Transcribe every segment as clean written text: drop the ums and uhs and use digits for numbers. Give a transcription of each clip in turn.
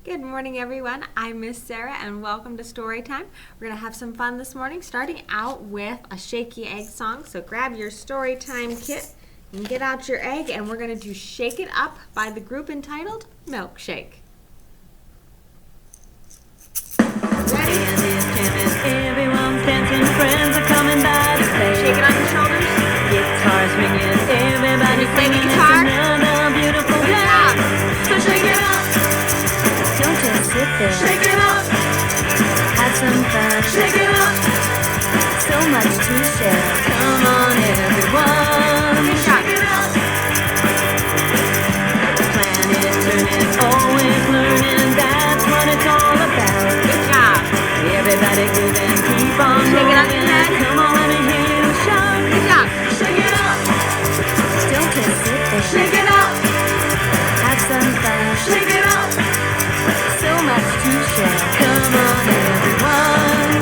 Good morning, everyone. I'm Miss Sarah, and welcome to Storytime. We're going to have some fun this morning, starting out with a shaky egg song. So grab your Storytime kit and get out your egg, and we're going to do Shake It Up by the group entitled Milkshake. Ready? Everyone's dancing, friends are coming by to play. Shake it on your shoulders. Guitars ringing, everybody's Play the singing. guitar. It's another beautiful Good day. job. So shake it up. Don't just sit there. Shake it up. Have some fun. Shake it up. So much to share. Come on, everyone. Good job. Shake it up. Planet turning, always learning. That's what it's all about. Good job. Everybody groove and keep on Shake it on moving. your head. Come on, let me hear you shout. Good job. Shake it up. Don't just sit there. Shake it up. Have some fun. Shake it up. So much to share. Come on, everyone.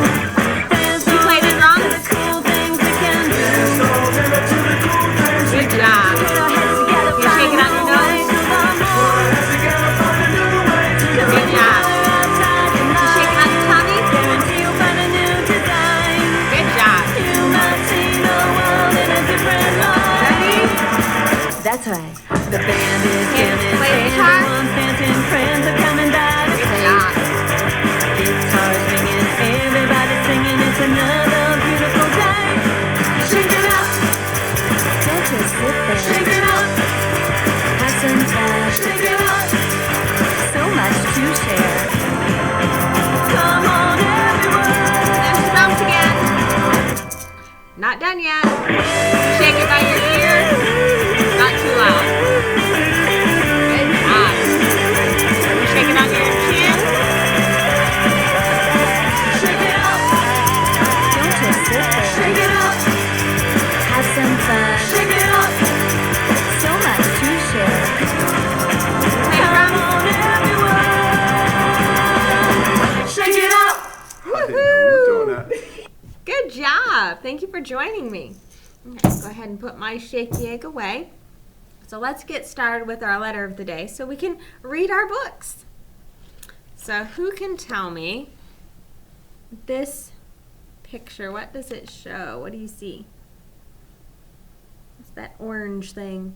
There's You play the drums? the cool things we can do. Good job. Put our heads together. You shake it on your nose. Good job. You shake it on your tummy. Guarantee you'll find a new design. Good job. You might see the world in a different light. Ready? That's right. The band is jamming. Play the guitar. Everyone's dancing. Friends are coming by to Good play. job. Guitars ringing. Everybody's singing. It's another beautiful day. Shake it up. Don't just sit there. Shake it up. Have some fun. Shake it up. So much to share. Come on, everyone. There's the drums again. Not done yet. Shake it by your ear. Not too loud. Good job. You shake it on your chin. Shake it up. Don't just sit there. Shake it up. Have some fun. Shake it up. So much to share. Play drums. Shake it up. I didn't know we were doing that. Good job. Thank you for joining me. Okay, go ahead and put my shaky egg away. So let's get started with our letter of the day so we can read our books. So who can tell me this picture? What does it show? What do you see? What's that orange thing?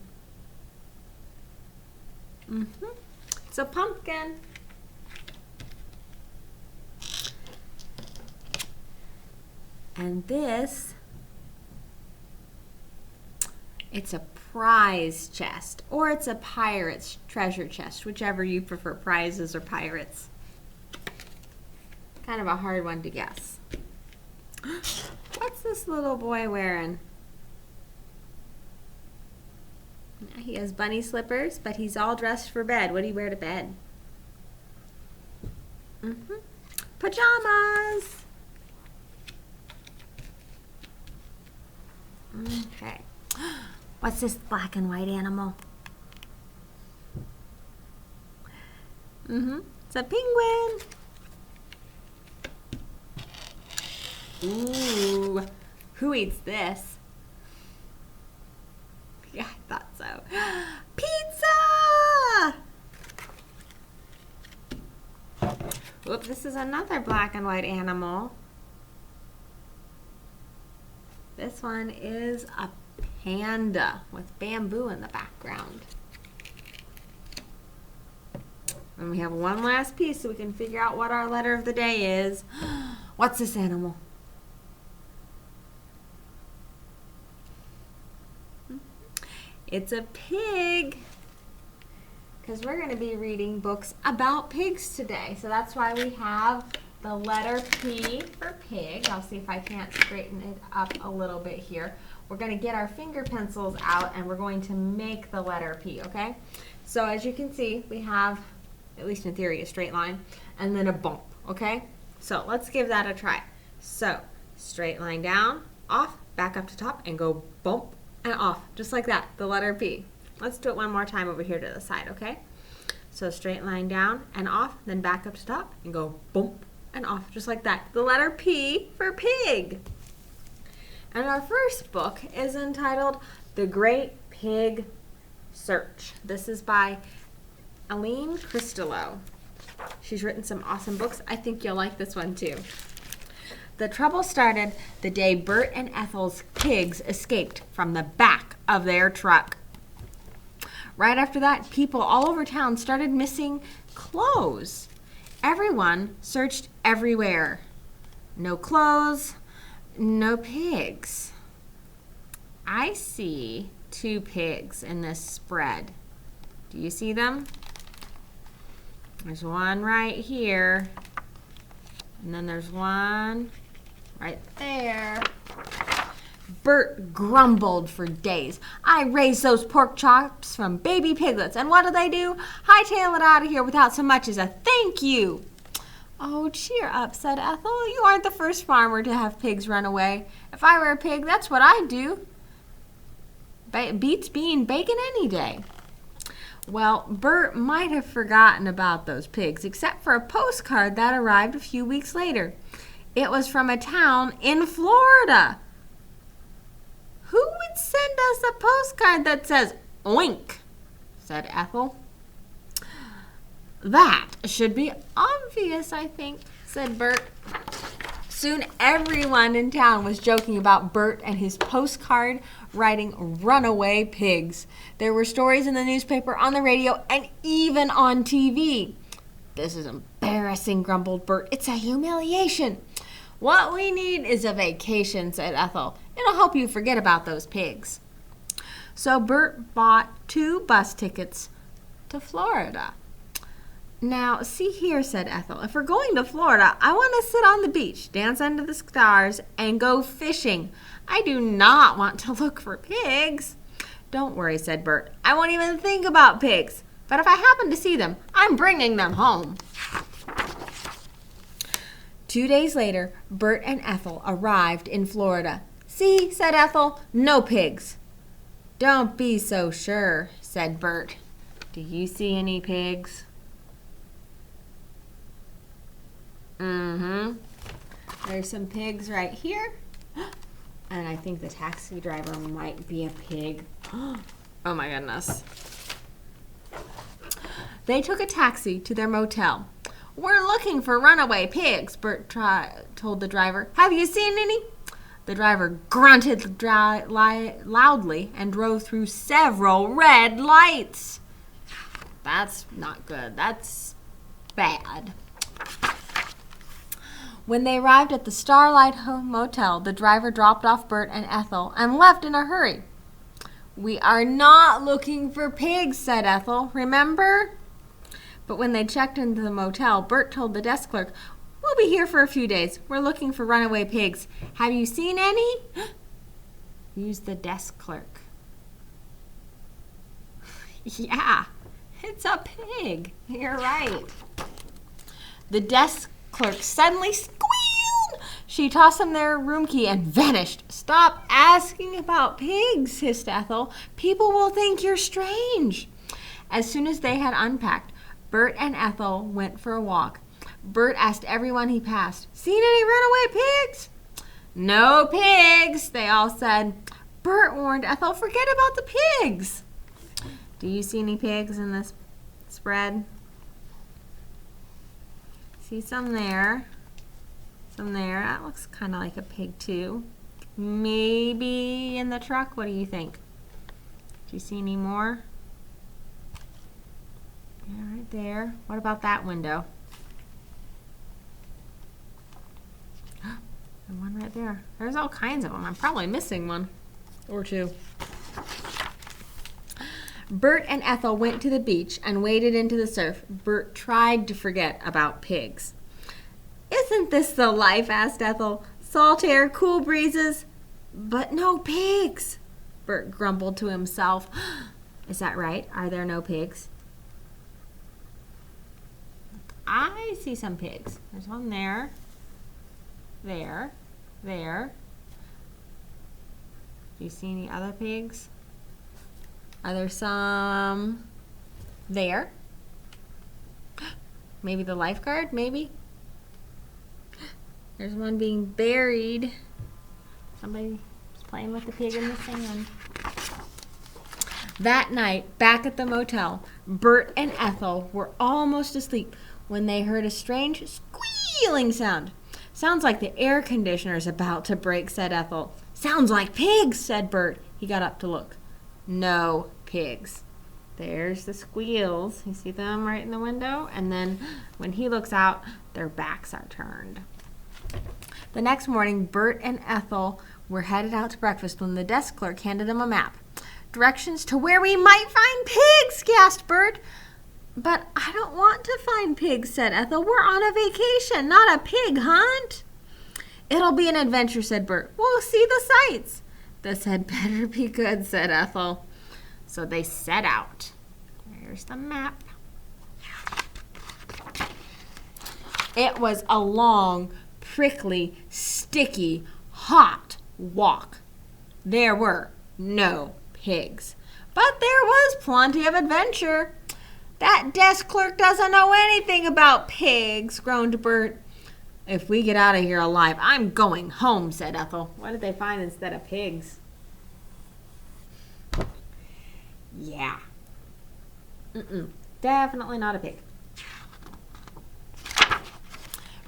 It's a pumpkin. And this, it's a prize chest, or it's a pirate's treasure chest, whichever you prefer, prizes or pirates. Kind of a hard one to guess. What's this little boy wearing? He has bunny slippers, but he's all dressed for bed. What do you wear to bed? Pajamas. Okay. What's this black and white animal? It's a penguin. Ooh. Who eats this? Yeah, I thought so. Pizza! Whoop, this is another black and white animal. This one is a panda with bamboo in the background. And we have one last piece so we can figure out what our letter of the day is. What's this animal? It's a pig. Because we're going to be reading books about pigs today. So that's why we have the letter P for pig. I'll see if I can't straighten it up a little bit here. We're going to get our finger pencils out and we're going to make the letter P, okay? So as you can see, we have, at least in theory, a straight line and then a bump, okay? So let's give that a try. So straight line down, off, back up to top, and go bump and off, just like that, the letter P. Let's do it one more time over here to the side, okay? So straight line down and off, then back up to top and go bump and off, just like that. The letter P for pig. And our first book is entitled The Great Pig Search. This is by Aline Cristillo. She's written some awesome books. I think you'll like this one too. The trouble started the day Bert and Ethel's pigs escaped from the back of their truck. Right after that, people all over town started missing clothes. Everyone searched everywhere. No clothes, no pigs. I see 2 pigs in this spread. Do you see them? There's one right here, and then there's one right there. Bert grumbled for days. I raised those pork chops from baby piglets, and what do? Hightail it out of here without so much as a thank you. Oh, cheer up, said Ethel. You aren't the first farmer to have pigs run away. If I were a pig, that's what I'd do. Beats being bacon any day. Well, Bert might have forgotten about those pigs, except for a postcard that arrived a few weeks later. It was from a town in Florida. Who would send us a postcard that says, oink, said Ethel. That should be obvious, I think, said Bert. Soon everyone in town was joking about Bert and his postcard writing runaway pigs. There were stories in the newspaper, on the radio, and even on TV. This is embarrassing, grumbled Bert. It's a humiliation. What we need is a vacation, said Ethel. It'll help you forget about those pigs. So Bert bought 2 bus tickets to Florida. Now, see here, said Ethel. If we're going to Florida, I want to sit on the beach, dance under the stars, and go fishing. I do not want to look for pigs. Don't worry, said Bert. I won't even think about pigs. But if I happen to see them, I'm bringing them home. 2 days later, Bert and Ethel arrived in Florida. See, said Ethel, no pigs. Don't be so sure, said Bert. Do you see any pigs? There's some pigs right here. And I think the taxi driver might be a pig. Oh my goodness. They took a taxi to their motel. We're looking for runaway pigs, Bert told the driver. Have you seen any? The driver grunted loudly and drove through several red lights. That's not good. That's bad. When they arrived at the Starlight Motel, the driver dropped off Bert and Ethel and left in a hurry. We are not looking for pigs, said Ethel. Remember? But when they checked into the motel, Bert told the desk clerk, we'll be here for a few days. We're looking for runaway pigs. Have you seen any? Use the desk clerk. Yeah, it's a pig. You're right. The desk clerk suddenly squealed. She tossed him their room key and vanished. Stop asking about pigs, hissed Ethel. People will think you're strange. As soon as they had unpacked, Bert and Ethel went for a walk. Bert asked everyone he passed, seen any runaway pigs? No pigs, they all said. Bert warned Ethel, forget about the pigs. Do you see any pigs in this spread? See some there. Some there. That looks kind of like a pig too. Maybe in the truck. What do you think? Do you see any more? Yeah, right there. What about that window? And one right there. There's all kinds of them. I'm probably missing one or two. Bert and Ethel went to the beach and waded into the surf. Bert tried to forget about pigs. Isn't this the life? Asked Ethel. Salt air, cool breezes, but no pigs. Bert grumbled to himself. Is that right? Are there no pigs? I see some pigs. There's one there. There. There. Do you see any other pigs? Are there some there? Maybe the lifeguard? Maybe? There's one being buried. Somebody's playing with the pig in the sand. That night, back at the motel, Bert and Ethel were almost asleep when they heard a strange squealing sound. Sounds like the air conditioner's about to break, said Ethel. Sounds like pigs, said Bert. He got up to look. No pigs. There's the squeals. You see them right in the window? And then when he looks out, their backs are turned. The next morning, Bert and Ethel were headed out to breakfast when the desk clerk handed them a map. Directions to where we might find pigs, gasped Bert. But I don't want to find pigs, said Ethel. We're on a vacation, not a pig hunt. It'll be an adventure, said Bert. We'll see the sights. This had better be good, said Ethel. So they set out. There's the map. It was a long, prickly, sticky, hot walk. There were no pigs, but there was plenty of adventure. That desk clerk doesn't know anything about pigs, groaned Bert. If we get out of here alive, I'm going home, said Ethel. What did they find instead of pigs? Yeah. Definitely not a pig.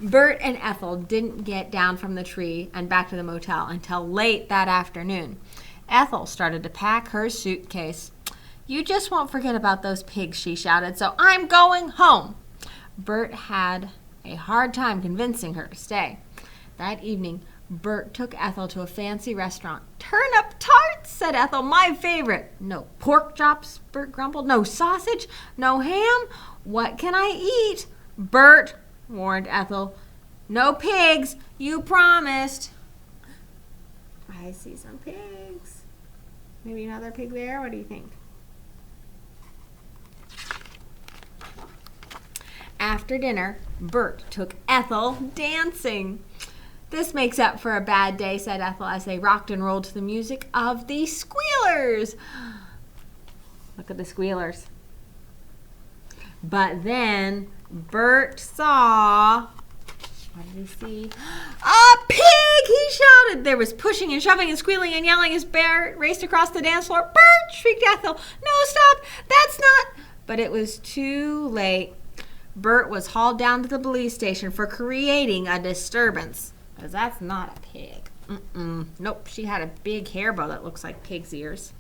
Bert and Ethel didn't get down from the tree and back to the motel until late that afternoon. Ethel started to pack her suitcase. You just won't forget about those pigs, she shouted, so I'm going home. Bert had a hard time convincing her to stay. That evening, Bert took Ethel to a fancy restaurant. Turnip tarts, said Ethel, my favorite. No pork chops, Bert grumbled. No sausage, no ham. What can I eat? Bert, warned Ethel. No pigs, you promised. I see some pigs. Maybe another pig there. What do you think? After dinner, Bert took Ethel dancing. This makes up for a bad day, said Ethel as they rocked and rolled to the music of the Squealers. Look at the Squealers. But then Bert saw, what did he see? A pig, he shouted. There was pushing and shoving and squealing and yelling as Bert raced across the dance floor. Bert, shrieked Ethel. No, stop, that's not. But it was too late. Bert was hauled down to the police station for creating a disturbance. Because that's not a pig. Nope, she had a big hair bow that looks like pig's ears.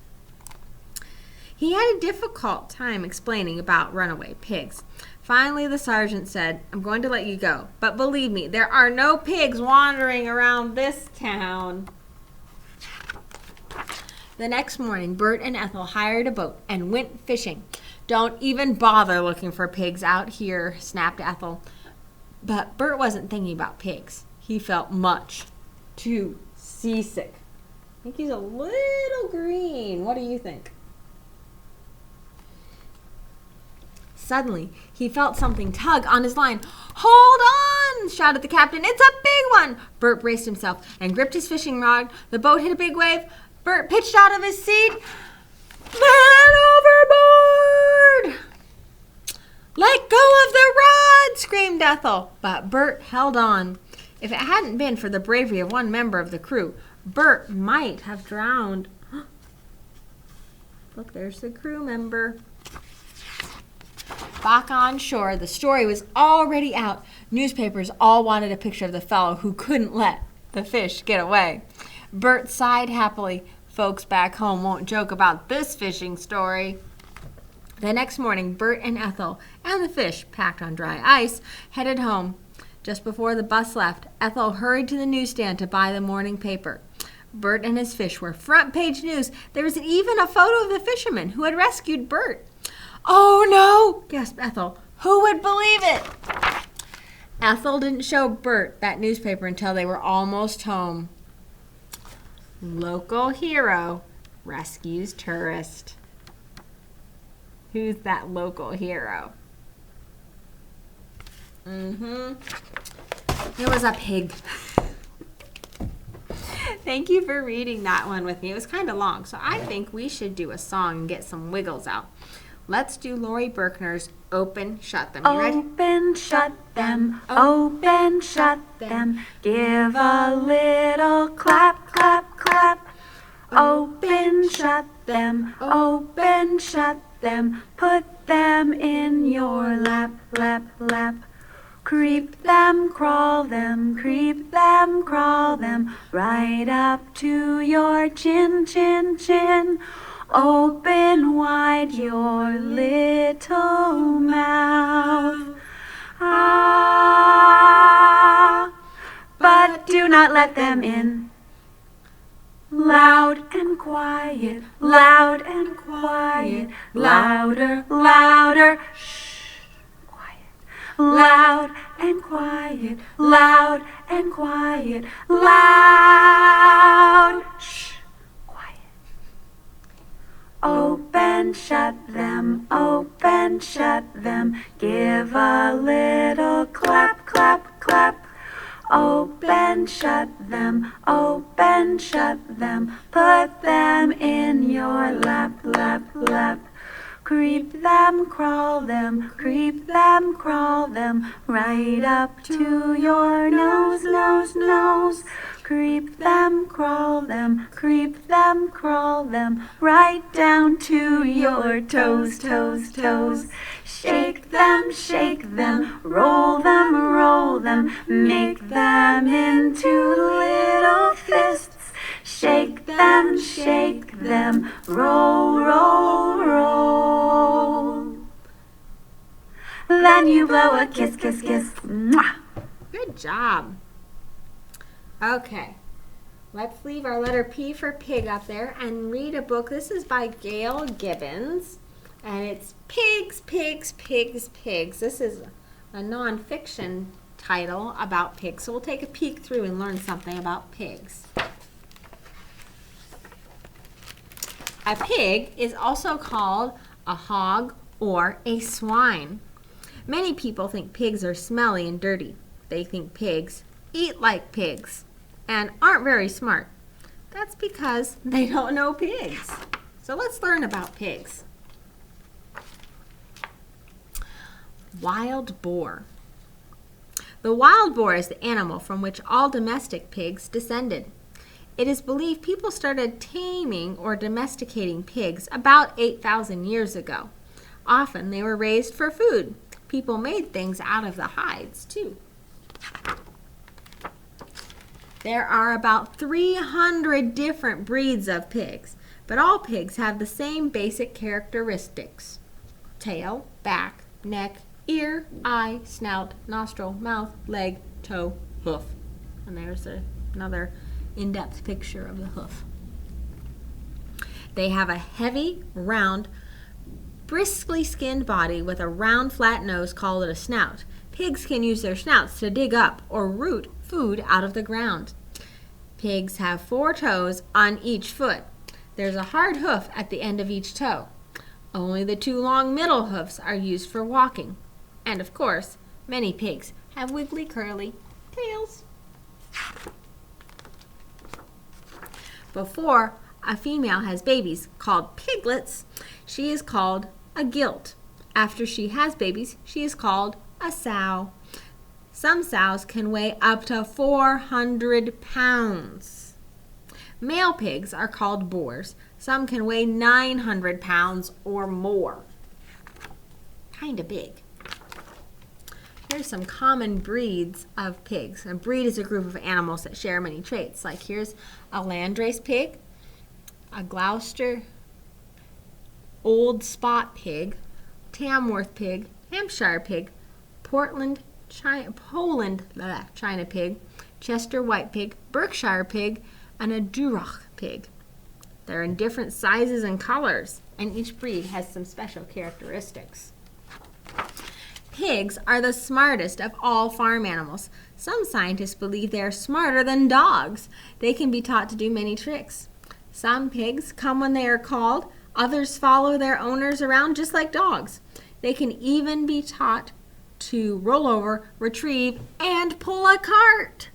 He had a difficult time explaining about runaway pigs. Finally, the sergeant said, I'm going to let you go. But believe me, there are no pigs wandering around this town. The next morning, Bert and Ethel hired a boat and went fishing. Don't even bother looking for pigs out here, snapped Ethel. But Bert wasn't thinking about pigs. He felt much too seasick. I think he's a little green. What do you think? Suddenly, he felt something tug on his line. Hold on, shouted the captain. It's a big one. Bert braced himself and gripped his fishing rod. The boat hit a big wave. Bert pitched out of his seat. Man overboard! Let go of the rod, screamed Ethel. But Bert held on. If it hadn't been for the bravery of one member of the crew, Bert might have drowned. Look, there's the crew member. Back on shore, the story was already out. Newspapers all wanted a picture of the fellow who couldn't let the fish get away. Bert sighed happily. Folks back home won't joke about this fishing story. The next morning, Bert and Ethel and the fish, packed on dry ice, headed home. Just before the bus left, Ethel hurried to the newsstand to buy the morning paper. Bert and his fish were front page news. There was even a photo of the fisherman who had rescued Bert. Oh no, gasped Ethel. Who would believe it? Ethel didn't show Bert that newspaper until they were almost home. Local hero rescues tourist. Who's that local hero? It was a pig. Thank you for reading that one with me. It was kind of long, so I think we should do a song and get some wiggles out. Let's do Lori Berkner's Open, Shut Them. You ready? Open, shut them. Open, shut them. Give a little clap, clap, clap. Open, shut them, open, shut them, put them in your lap, lap, lap. Creep them, crawl them, creep them, crawl them, right up to your chin, chin, chin. Open wide your little mouth. Ah, but do not let them in. Loud and quiet, loud and quiet, louder, louder, shh, quiet. Loud and quiet, loud and quiet, loud, shh, quiet. Open, shut them, open, shut them, give a little clap, clap, clap. Open, shut them, open, shut them, put them in your lap, lap, lap. Creep them, crawl them, creep them, crawl them, right up to your nose, nose, nose. Creep them, crawl them, creep them, crawl them, right down to your toes, toes, toes. Shake them, roll them, make them into little fists. Shake them, roll, roll, roll. Then you blow a kiss, kiss, kiss. Mwah. Good job. Okay, let's leave our letter P for pig up there and read a book. This is by Gail Gibbons, and it's Pigs, Pigs, Pigs, Pigs. This is a nonfiction title about pigs, so we'll take a peek through and learn something about pigs. A pig is also called a hog or a swine. Many people think pigs are smelly and dirty. They think pigs eat like pigs and aren't very smart. That's because they don't know pigs. So let's learn about pigs. Wild boar. The wild boar is the animal from which all domestic pigs descended. It is believed people started taming or domesticating pigs about 8,000 years ago. Often they were raised for food. People made things out of the hides too. There are about 300 different breeds of pigs, but all pigs have the same basic characteristics: tail, back, neck, ear, eye, snout, nostril, mouth, leg, toe, hoof. And there's another in-depth picture of the hoof. They have a heavy, round, briskly skinned body with a round, flat nose called a snout. Pigs can use their snouts to dig up or root food out of the ground. Pigs have 4 toes on each foot. There's a hard hoof at the end of each toe. Only the 2 long middle hoofs are used for walking. And of course, many pigs have wiggly, curly tails. Before a female has babies, called piglets, she is called a gilt. After she has babies, she is called a sow. Some sows can weigh up to 400 pounds. Male pigs are called boars. Some can weigh 900 pounds or more. Kinda big. Here's some common breeds of pigs. A breed is a group of animals that share many traits. Like here's a Landrace pig, a Gloucester Old Spot pig, Tamworth pig, Hampshire pig, Poland China pig, Chester white pig, Berkshire pig, and a Duroc pig. They're in different sizes and colors, and each breed has some special characteristics. Pigs are the smartest of all farm animals. Some scientists believe they are smarter than dogs. They can be taught to do many tricks. Some pigs come when they are called. Others follow their owners around just like dogs. They can even be taught to roll over, retrieve, and pull a cart.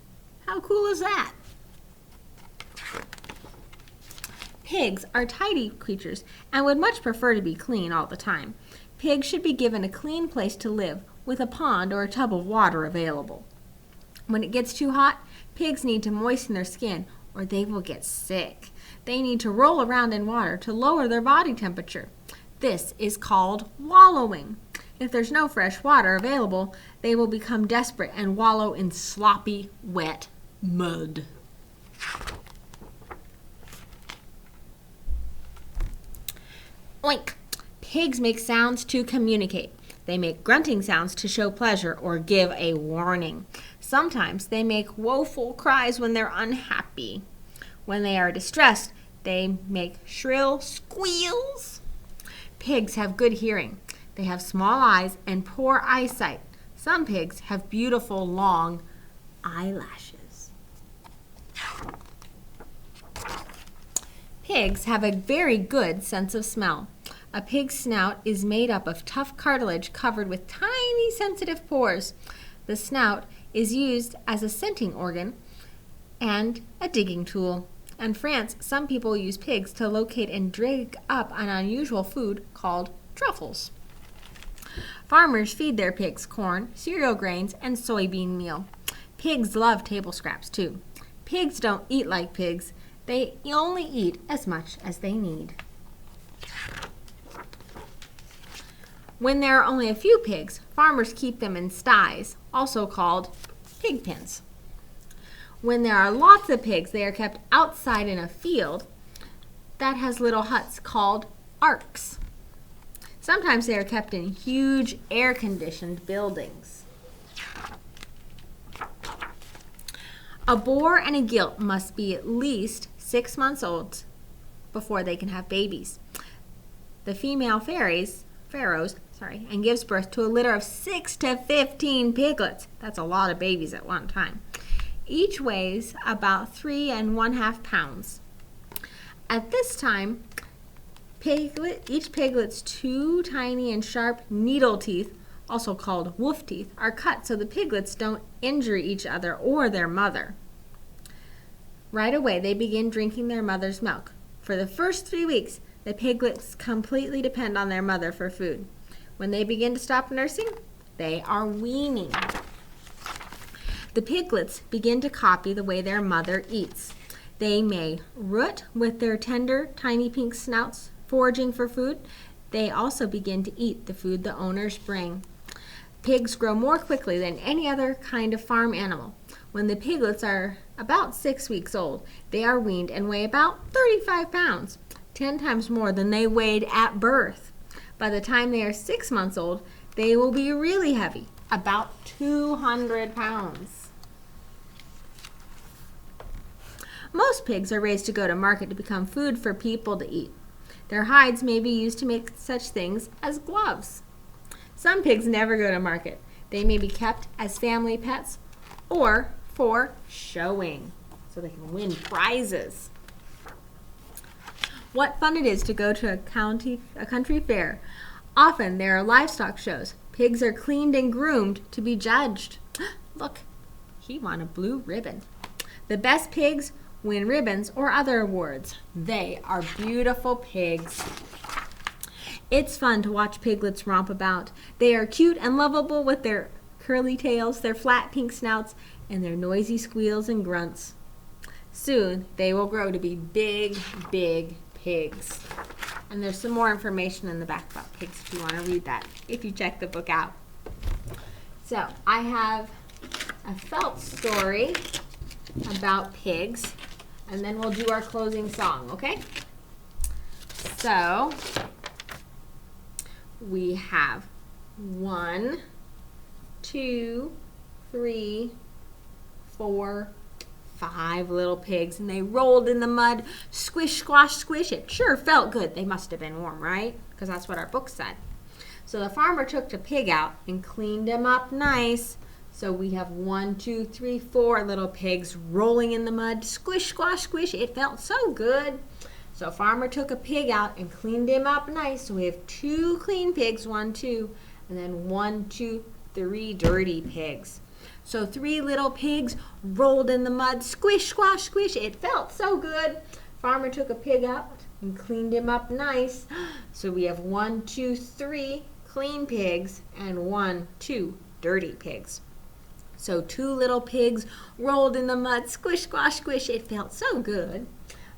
How cool is that? Pigs are tidy creatures and would much prefer to be clean all the time. Pigs should be given a clean place to live with a pond or a tub of water available. When it gets too hot, pigs need to moisten their skin or they will get sick. They need to roll around in water to lower their body temperature. This is called wallowing. If there's no fresh water available, they will become desperate and wallow in sloppy, wet mud. Oink! Pigs make sounds to communicate. They make grunting sounds to show pleasure or give a warning. Sometimes they make woeful cries when they're unhappy. When they are distressed, they make shrill squeals. Pigs have good hearing. They have small eyes and poor eyesight. Some pigs have beautiful long eyelashes. Pigs have a very good sense of smell. A pig's snout is made up of tough cartilage covered with tiny sensitive pores. The snout is used as a scenting organ and a digging tool. In France, some people use pigs to locate and dig up an unusual food called truffles. Farmers feed their pigs corn, cereal grains, and soybean meal. Pigs love table scraps too. Pigs don't eat like pigs. They only eat as much as they need. When there are only a few pigs, farmers keep them in sties, also called pig pens. When there are lots of pigs, they are kept outside in a field that has little huts called arks. Sometimes they are kept in huge air-conditioned buildings. A boar and a gilt must be at least 6 months old before they can have babies. The female pharaohs, and gives birth to a litter of 6 to 15 piglets. That's a lot of babies at one time. Each weighs about 3½ pounds. At this time, each piglet's 2 tiny and sharp needle teeth, also called wolf teeth, are cut so the piglets don't injure each other or their mother. Right away, they begin drinking their mother's milk. For the first 3 weeks, the piglets completely depend on their mother for food. When they begin to stop nursing, they are weaning. The piglets begin to copy the way their mother eats. They may root with their tender, tiny pink snouts, foraging for food. They also begin to eat the food the owners bring. Pigs grow more quickly than any other kind of farm animal. When the piglets are about 6 weeks old, they are weaned and weigh about 35 pounds, 10 times more than they weighed at birth. By the time they are 6 months old, they will be really heavy, about 200 pounds. Most pigs are raised to go to market to become food for people to eat. Their hides may be used to make such things as gloves. Some pigs never go to market. They may be kept as family pets or for showing, so they can win prizes. What fun it is to go to a country fair. Often there are livestock shows. Pigs are cleaned and groomed to be judged. Look, he won a blue ribbon. The best pigs win ribbons or other awards. They are beautiful pigs. It's fun to watch piglets romp about. They are cute and lovable with their curly tails, their flat pink snouts, and their noisy squeals and grunts. Soon they will grow to be big, big pigs. And there's some more information in the back about pigs if you want to read that, if you check the book out. So I have a felt story about pigs, and then we'll do our closing song, okay? So we have 1, 2, 3, 4, 5 little pigs, and they rolled in the mud, squish, squash, squish. It sure felt good. They must have been warm, right? Because that's what our book said. So the farmer took the pig out and cleaned him up nice. So we have 1, 2, 3, 4 little pigs rolling in the mud, squish, squash, squish. It felt so good. So farmer took a pig out and cleaned him up nice. So we have 2 clean pigs, 1, 2, and then 1, 2, 3 dirty pigs. So 3 little pigs rolled in the mud, squish, squash, squish. It felt so good. Farmer took a pig out and cleaned him up nice. So we have 1, 2, 3 clean pigs and 1, 2 dirty pigs. So 2 little pigs rolled in the mud, squish, squash, squish. It felt so good.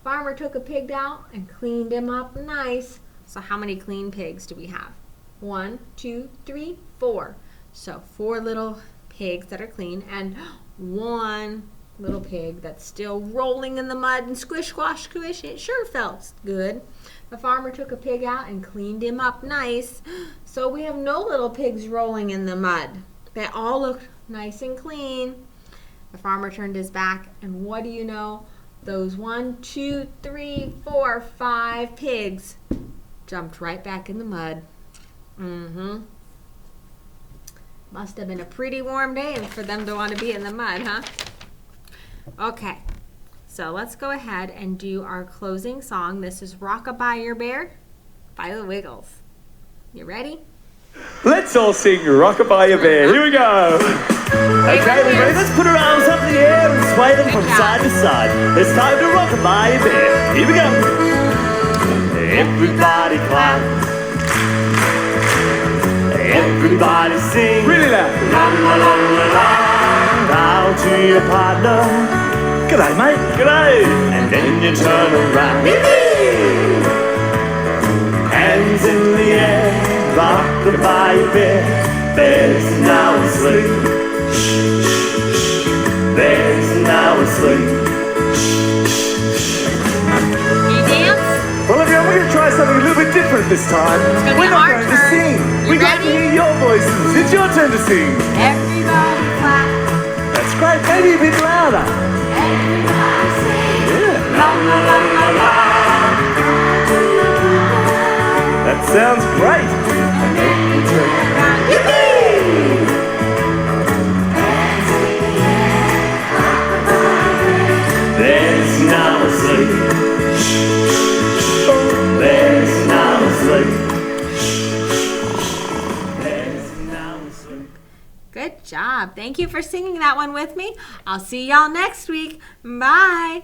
Farmer took a pig out and cleaned him up nice. So how many clean pigs do we have? 1, 2, 3, 4. So 4 little pigs that are clean and 1 little pig that's still rolling in the mud and squish, squash, squish. It sure felt good. The farmer took a pig out and cleaned him up nice. So we have no little pigs rolling in the mud. They all look nice and clean. The farmer turned his back, and what do you know? Those 1, 2, 3, 4, 5 pigs jumped right back in the mud. Must have been a pretty warm day for them to want to be in the mud, huh? Okay, so let's go ahead and do our closing song. This is Rock-a-Bye Your Bear by the Wiggles. You ready? Let's all sing Rock-a-Bye Your Bear. Here we go. Okay, everybody, let's put our arms up in the air and sway them from side to side. It's time to rock-a-bye your bear. Here we go. Everybody clap. Everybody sing. Really loud. La la la la la. Down to your partner. G'day, mate. G'day. And then you turn around. Hands in the air. Rock-a-bye your bear. Bear's now asleep. Bear's now asleep. Can you dance? Well, everyone, we're going to try something a little bit different this time. gonna We're be not our going to turn. sing. You We'd like to ready? hear your voices. It's your turn to sing. Everybody clap. That's great. Maybe a bit louder. Everybody sing. Yeah. La la la la la. That sounds great. And then you turn around. Yippee! Bear's now asleep. Bear's now asleep. Bear's now asleep. Good job. Thank you for singing that one with me. I'll see y'all next week. Bye.